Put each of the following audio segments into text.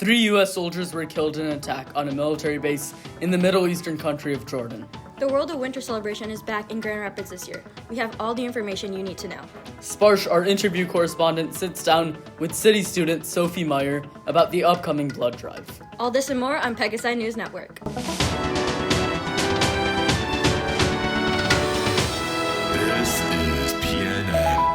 3 U.S. soldiers were killed in an attack on a military base in the Middle Eastern country of Jordan. The World of Winter celebration is back in Grand Rapids this year. We have all the information you need to know. Sparsh, our interview correspondent, sits down with city student Sophie Meyer about the upcoming blood drive. All this and more on Pegasi News Network. This is PNN.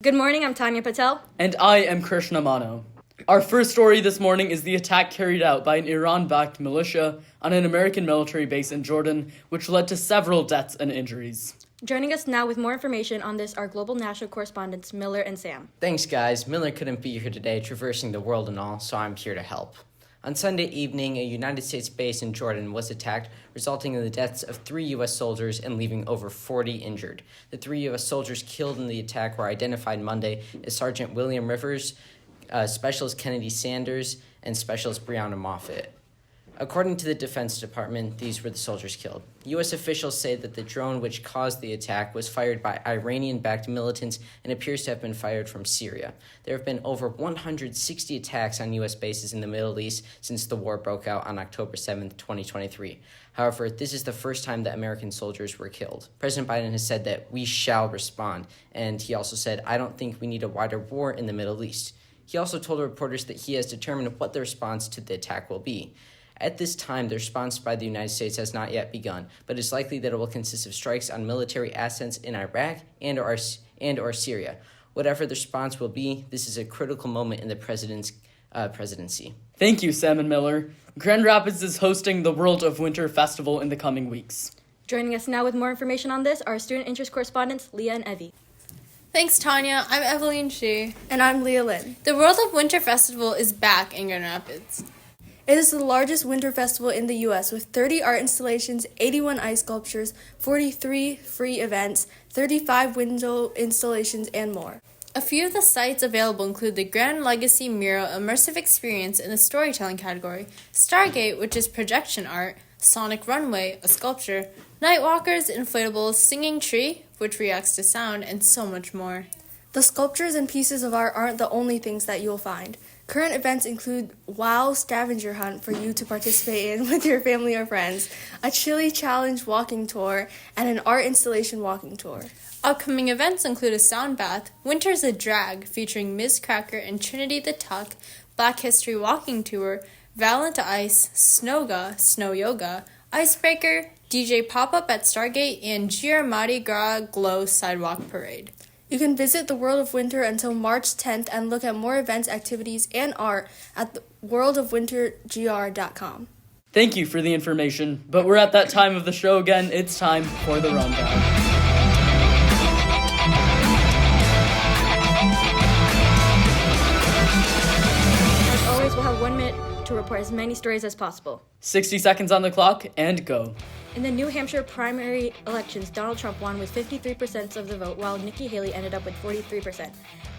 Good morning, I'm Tanya Patel. And I am Krishna Mano. Our first story this morning is the attack carried out by an Iran-backed militia on an American military base in Jordan, which led to several deaths and injuries. Joining us now with more information on this are global national correspondents Miller and Sam. Thanks, guys. Miller couldn't be here today, traversing the world and all, so I'm here to help. On Sunday evening, a United States base in Jordan was attacked, resulting in the deaths of 3 U.S. soldiers and leaving over 40 injured. The 3 U.S. soldiers killed in the attack were identified Monday as Sergeant William Rivers, Specialist Kennedy Sanders, and Specialist Breonna Moffett. According to the Defense Department, these were the soldiers killed. U.S. officials say that the drone which caused the attack was fired by Iranian-backed militants and appears to have been fired from Syria. There have been over 160 attacks on U.S. bases in the Middle East since the war broke out on October 7, 2023. However, this is the first time that American soldiers were killed. President Biden has said that we shall respond, and he also said, "I don't think we need a wider war in the Middle East." He also told reporters that he has determined what the response to the attack will be. At this time, the response by the United States has not yet begun, but it's likely that it will consist of strikes on military assets in Iraq and/or Syria. Whatever the response will be, this is a critical moment in the president's presidency. Thank you, Sam and Miller. Grand Rapids is hosting the World of Winter Festival in the coming weeks. Joining us now with more information on this are student interest correspondents Lia and Evie. Thanks, Tanya. I'm Evelyn Shi. And I'm Leah Lynn. The World of Winter Festival is back in Grand Rapids. It is the largest winter festival in the U.S. with 30 art installations, 81 ice sculptures, 43 free events, 35 window installations, and more. A few of the sites available include the Grand Legacy Mural Immersive Experience in the storytelling category, Stargate, which is projection art, Sonic Runway, a sculpture, Nightwalkers, inflatables, Singing Tree, which reacts to sound, and so much more. The sculptures and pieces of art aren't the only things that you'll find. Current events include WOW scavenger hunt for you to participate in with your family or friends, a chili challenge walking tour, and an art installation walking tour. Upcoming events include a sound bath, Winter's a Drag featuring Ms. Cracker and Trinity the Tuck, Black History walking tour, Valent Ice, Snowga, Snow Yoga, Icebreaker, DJ Pop-Up at Stargate, and GR Mardi Gras Glow Sidewalk Parade. You can visit the World of Winter until March 10th and look at more events, activities, and art at worldofwintergr.com. Thank you for the information, but we're at that time of the show again. It's time for the rundown. As always, we'll have 1 minute to report as many stories as possible. 60 seconds on the clock, and go. In the New Hampshire primary elections, Donald Trump won with 53% of the vote, while Nikki Haley ended up with 43%.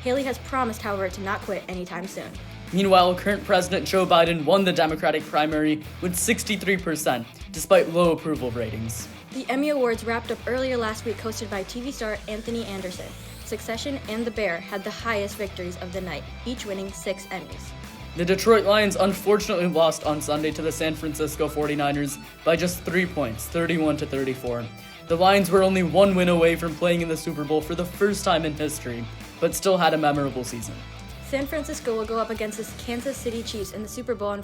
Haley has promised, however, to not quit anytime soon. Meanwhile, current President Joe Biden won the Democratic primary with 63%, despite low approval ratings. The Emmy Awards wrapped up earlier last week, hosted by TV star Anthony Anderson. Succession and The Bear had the highest victories of the night, each winning 6 Emmys. The Detroit Lions unfortunately lost on Sunday to the San Francisco 49ers by just 3 points, 31-34. The Lions were only 1 win away from playing in the Super Bowl for the first time in history, but still had a memorable season. San Francisco will go up against the Kansas City Chiefs in the Super Bowl on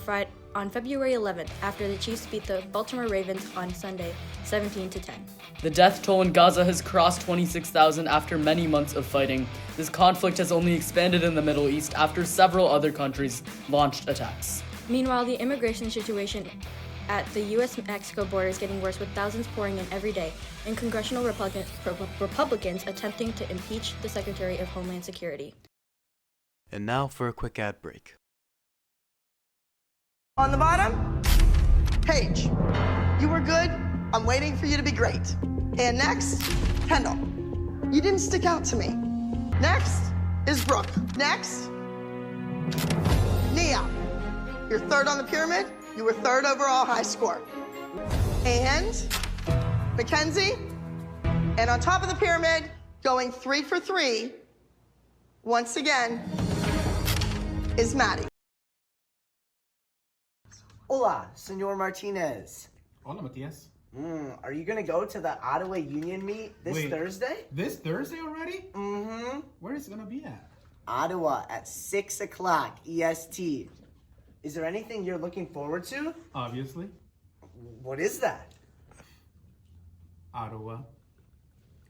February 11th after the Chiefs beat the Baltimore Ravens on Sunday, 17-10. The death toll in Gaza has crossed 26,000 after many months of fighting. This conflict has only expanded in the Middle East after several other countries launched attacks. Meanwhile, the immigration situation at the U.S.-Mexico border is getting worse, with thousands pouring in every day, and congressional Republicans attempting to impeach the Secretary of Homeland Security. And now for a quick ad break. On the bottom, Paige. You were good. I'm waiting for you to be great. And next, Kendall. You didn't stick out to me. Next is Brooke. Next, Nia. You're third on the pyramid. You were third overall high score. And Mackenzie. And on top of the pyramid, going 3 for 3, once again, is Maddie. Hola, Senor Martinez. Hola, Matias. Are you gonna go to the Ottawa Union meet this Thursday? This Thursday already? Mm-hmm. Where is it gonna be at? Ottawa at 6 o'clock EST. Is there anything you're looking forward to? Obviously. What is that? Ottawa.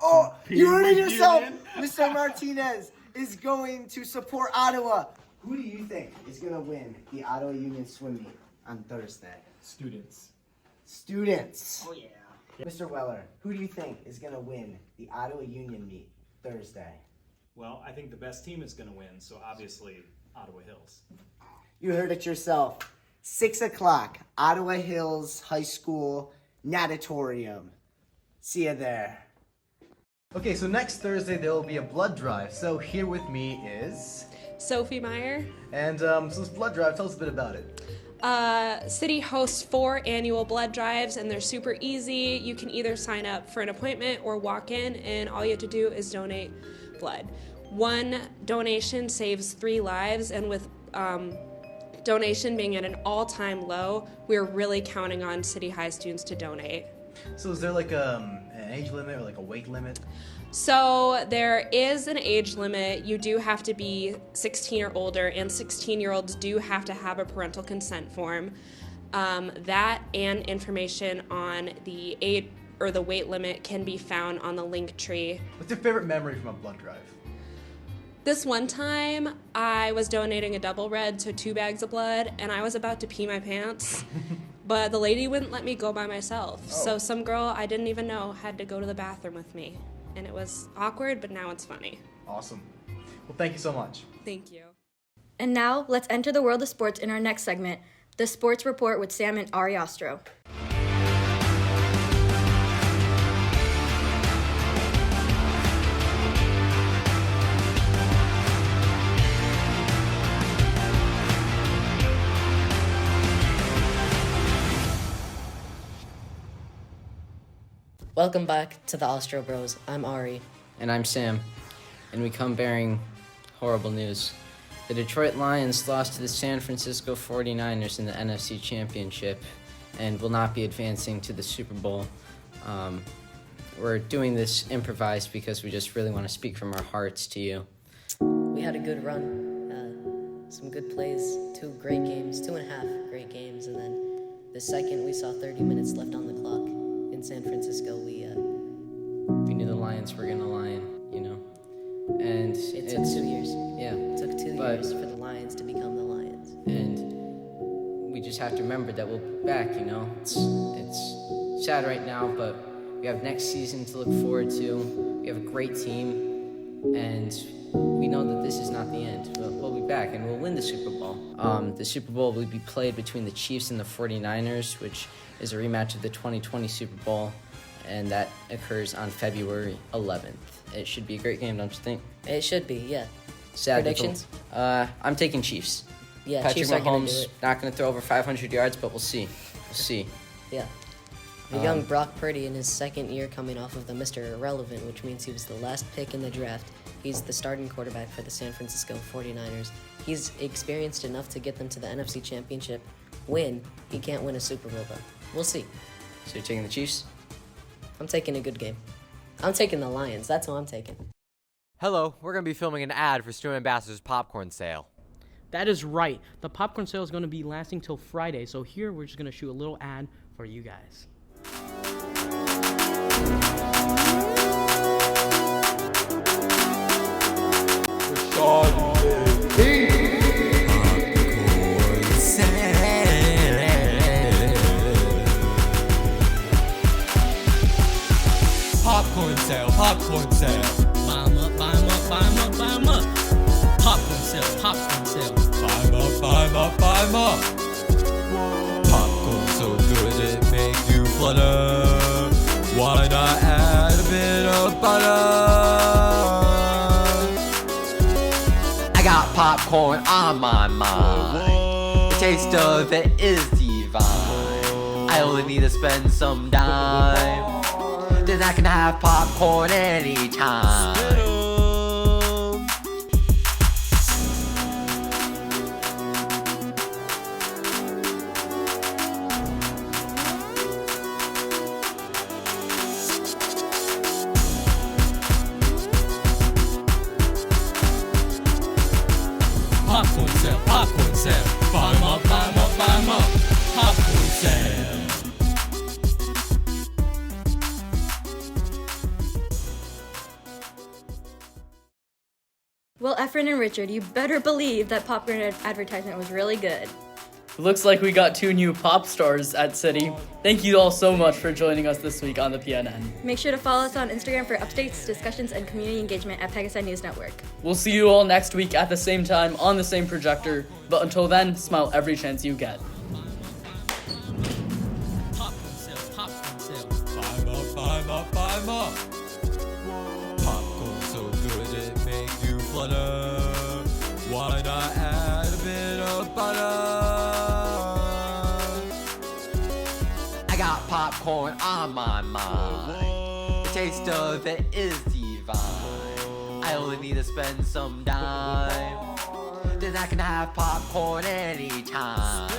Oh, you heard it yourself! Union. Mr. Martinez is going to support Ottawa. Who do you think is gonna win the Ottawa Union swim meet on Thursday? Students. Students. Oh, yeah. Mr. Weller, who do you think is gonna win the Ottawa Union meet Thursday? Well, I think the best team is going to win, so obviously Ottawa Hills. You heard it yourself. 6 o'clock, Ottawa Hills High School Natatorium. See you there. Okay, so next Thursday there will be a blood drive. So here with me is Sophie Meyer. And so this blood drive, tell us a bit about it. City hosts 4 annual blood drives, and they're super easy. You can either sign up for an appointment or walk in, and all you have to do is donate blood. 1 donation saves 3 lives, and with donation being at an all-time low, we're really counting on City High students to donate. So is there like an age limit or like a weight limit? So there is an age limit. You do have to be 16 or older, and 16-year-olds do have to have a parental consent form. That and information on the age or the weight limit can be found on the link tree. What's your favorite memory from a blood drive? This one time, I was donating a double red, so 2 bags of blood, and I was about to pee my pants, but the lady wouldn't let me go by myself. Oh. So some girl I didn't even know had to go to the bathroom with me, and it was awkward, but now it's funny. Awesome. Well, thank you so much. Thank you. And now, let's enter the world of sports in our next segment, the Sports Report with Sam and Ari Ostro. Welcome back to the Ostro Bros. I'm Ari. And I'm Sam. And we come bearing horrible news. The Detroit Lions lost to the San Francisco 49ers in the NFC Championship and will not be advancing to the Super Bowl. We're doing this improvised because we just really want to speak from our hearts to you. We had a good run. Some good plays, 2 great games, 2.5 great games, and then the second we saw 30 minutes left on the clock in San Francisco, we knew the Lions were gonna lion, you know. And it took 2 years. Yeah. It took 2 years for the Lions to become the Lions. And we just have to remember that we'll be back, you know. It's sad right now, but we have next season to look forward to. We have a great team, and we know that this is not the end. We'll be back, and we'll win the Super Bowl. The Super Bowl will be played between the Chiefs and the 49ers, which is a rematch of the 2020 Super Bowl, and that occurs on February 11th. It should be a great game, don't you think? It should be, yeah. Sad predictions? I'm taking Chiefs. Yeah, Patrick Chiefs are gonna do Mahomes it. not going to throw over 500 yards, but we'll see. We'll see. Yeah. The young Brock Purdy in his second year coming off of the Mr. Irrelevant, which means he was the last pick in the draft. He's the starting quarterback for the San Francisco 49ers. He's experienced enough to get them to the NFC Championship. He can't win a Super Bowl, though. We'll see. So you're taking the Chiefs? I'm taking a good game. I'm taking the Lions. That's who I'm taking. Hello, we're going to be filming an ad for Student Ambassador's popcorn sale. That is right. The popcorn sale is going to be lasting till Friday, so here we're just going to shoot a little ad for you guys. Popcorn sale, popcorn sale. Buy 'em up, buy 'em up, buy 'em up, buy 'em up. Popcorn sale, popcorn sale. Buy 'em up, buy 'em up, buy 'em up. Popcorn so good it make you flutter. Why not add a bit of butter? I got popcorn on my mind. The taste of it is divine. I only need to spend some dime. Then I can have popcorn anytime. Well, Efren and Richard, you better believe that popcorn advertisement was really good. Looks like we got 2 new pop stars at City. Thank you all so much for joining us this week on the PNN. Make sure to follow us on Instagram for updates, discussions, and community engagement at Pegasi News Network. We'll see you all next week at the same time on the same projector, but until then, smile every chance you get. Popcorn sales, popcorn sales. Buy more. Popcorn so good it makes you flutter. Why not add a bit of butter? I got popcorn on my mind. The taste of it is divine. I only need to spend some dime. Then I can have popcorn anytime.